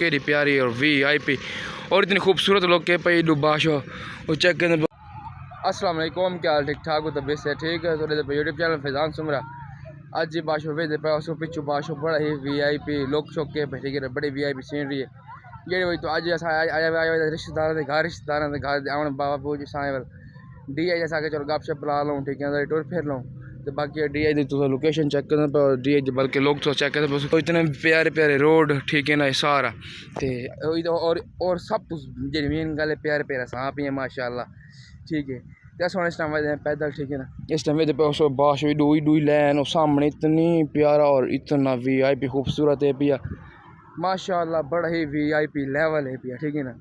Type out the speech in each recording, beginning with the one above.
केरी प्यारी और VIP और इतनी खूबसूरत लोग के पे डुबाश हो वो चेक करने। अस्सलाम वालेकुम, क्या हाल? ठीक ठाक हो? तबीयत से ठीक है? तो यूट्यूब चैनल फैजान सुमरा आज ही बाशो वे पे उसको पिछू बाशो बड़ा ही VIP लोग चौक के पे ठीक है, बड़ी VIP सीनरी है ये वही। तो आज आया रिश्तेदारों के घर आवन बाबा पूज साए वाल DI जैसा के चलो गप शप ला लूँ ठीक है, टूर फिर लूँ। तो बाकी DI दी तो लोकेशन चेक करना पर DI बल्कि लोग तो चेक करते तो इतने प्यारे प्यारे रोड ठीक है ना सारा तो और सब कुछ जी मेन गल प्यारे प्यारे सांप ही है माशाल्लाह ठीक है। तो इस टाइम पैदल ठीक है ना, इस टाइम पे बाश डूई लैन और सामने इतनी प्यारा और इतना VIP खूबसूरत है पिया माशाल्लाह, बड़ा ही VIP लेवल है पिया ठीक है ना।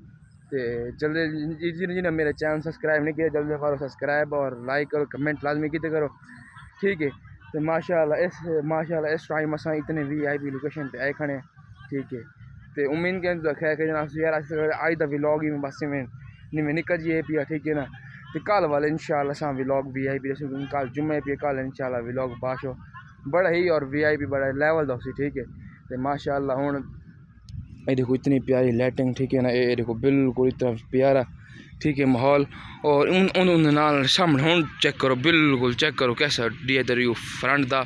तो जल्दी जिन्हें मेरे चैनल सब्सक्राइब नहीं किया जल्दी करो सब्सक्राइब और लाइक करो कमेंट लाजमी किते करो ठीक है। तो माशाल्लाह इस टाइम असा इतने VIP लोकेशन पे आए खड़े ठीक है। तो उम्मीद के खैर यार आज दा व्लॉग ही बस में निकल जी पिया ठीक है ना। तो कल वाले इंशाल्लाह सा व्लॉग VIP कल जुम्मे पे कल इंशाल्लाह व्लॉग बाशो बड़ा ही और VIP बड़ा लेवल दा सी ठीक है। तो माशाल्लाह हुन ये देखो इतनी प्यारी लाइटिंग ठीक है ना, ये देखो बिल्कुल इतना प्यारा ठीक है माहौल। और उन नाल सामने हुन चेक करो बिल्कुल चेक करो कैसा DI दा व्यू फ्रंट दा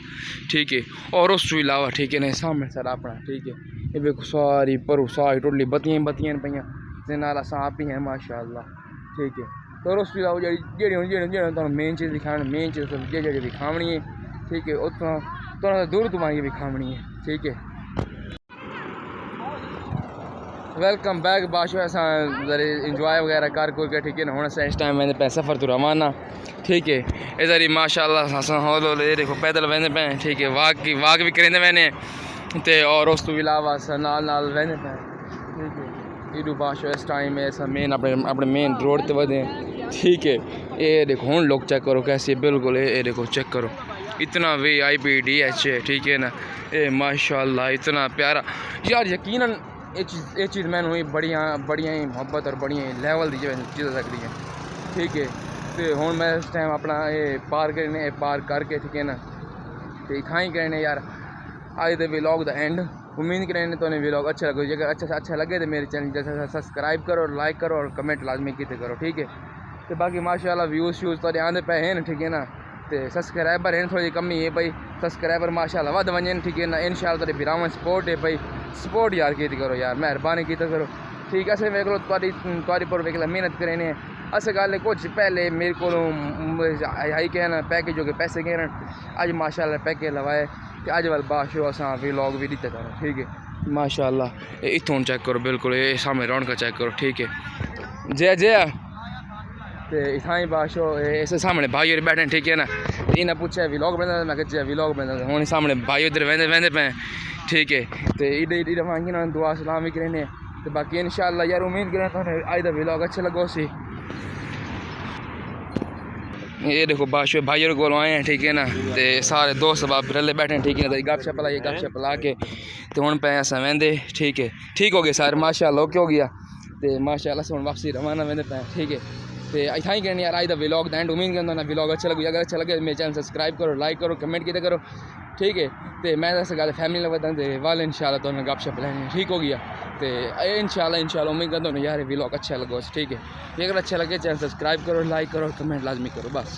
ठीक है। और उस तो इलावा ठीक है ना सामने सर अपना ठीक है ये देखो सारी पर सारी टोटली बत्तियां पईयां ते नाल सांप ही है माशाल्लाह ठीक है। तो उस तो इलावा जेह्ड़ी मेन चीज़ दिखानी मेन चीज़ जेह्ड़ी दिखावनी है ठीक है उतना दूर तुम्हारी दिखावनी है ठीक है। वेलकम बैक बाशो ऐसा इंजॉय वगैरह कर के ठीक है ना। हूँ इस टाइम मैंने पे सफ़र तो रवाना ठीक है। इधर ही माशाल्लाह हौल ये देखो पैदल वहने पे ठीक है, वाक भी करेंदे मैंने तो और उस तो इलावा नाल वहने पे ठीक है। इडू बाशो इस टाइम ऐसा मेन अपने मेन रोड ते वधे ठीक है। ये देखो हूँ लोग चेक करो कैसे बिल्कुल ये देखो चेक करो इतना VIP DH है ठीक है ना। ये माशाल्लाह इतना प्यारा यार यकीनन ये चीज़ मैंने हुई बढ़िया ही मोहब्बत और बढ़िया ही लेवल दी चीज़ सकती है ठीक है। तो हूँ मैं इस टाइम अपना ये पार करके ठीक है ना। तो इतना ही कहने यार आज दे व्लॉग दा एंड। उम्मीद करें तो व्लॉग अच्छा लगे, अगर अच्छा लगे तो मेरे चैनल जैसे सब्सक्राइब करो लाइक करो और कमेंट लाजमी किते करो ठीक है। तो बाकी माशाल्लाह व्यूज़ तो आंदे पे हैं ठीक है ना। तो सब्सक्राइबर हैं थोड़ी कमी है भाई, सब्सक्राइबर माशाल्लाह वध वजन ठीक है ना। इंशाल्लाह तेरे बिरावन सपोर्ट है भाई, सपोर्ट यार की करो यार मेहरबानी की करो ठीक है। वेख लो तुहाड़ी पर वेख लो मेहनत करें अस गल कुछ पहले मेरे को हाई कहना पैकेज हो गए पैसे कहना अज माशाल्लाह पैकेज लवाए तो अज वाल बाशो असा व्लॉग भी दिते करो ठीक है माशाल्लाह। इतों चेक करो बिल्कुल ये सामने रौनक चेक करो ठीक है जय तो इतना ही बाशो इस सामने भाई बैठे ठीक है ना। इन्हें पूछा व्लॉग बना मैं क्या व्लॉग बना हूँ सामने भाई उधर वहदे पे ठीक है। तो ईद मांगी ना दुआ सलाम भी करें तो बाकी इंशाल्लाह यार उम्मीद करें तो आज का व्लॉग अच्छा लगो सी। ये देखो बाशो भाई को आए हैं ठीक है ना। तो सारे दोस्त बाप रले बैठे ठीक है ना। गप शप लाइए गप शप ला के तो हूँ पे अस वहदे ठीक है ठीक हो गए सारे माशाल्लाह ओके हो गया। तो माशाल्लाह से हूँ वापसी रवाना वहदे पे ठीक है। तो इतना ही कहने यार आज का व्लॉग दा एंड। उम्मीद करता ना व्लॉग अच्छा लगे, अगर अच्छा लगे मेरे चैनल सब्सक्राइब करो लाइक करो कमेंट किते करो ठीक है। तो मैं दस गल फैमिली लगता वाल इंशाल्लाह तो गप शप लेने ठीक हो गया। तो इंशाल्लाह उम्मीद करता हूँ यार व्लॉग अच्छा लगो ठीक है। अगर अच्छा लगे चैनल सब्सक्राइब करो लाइक करो कमेंट लाजमी करो बस।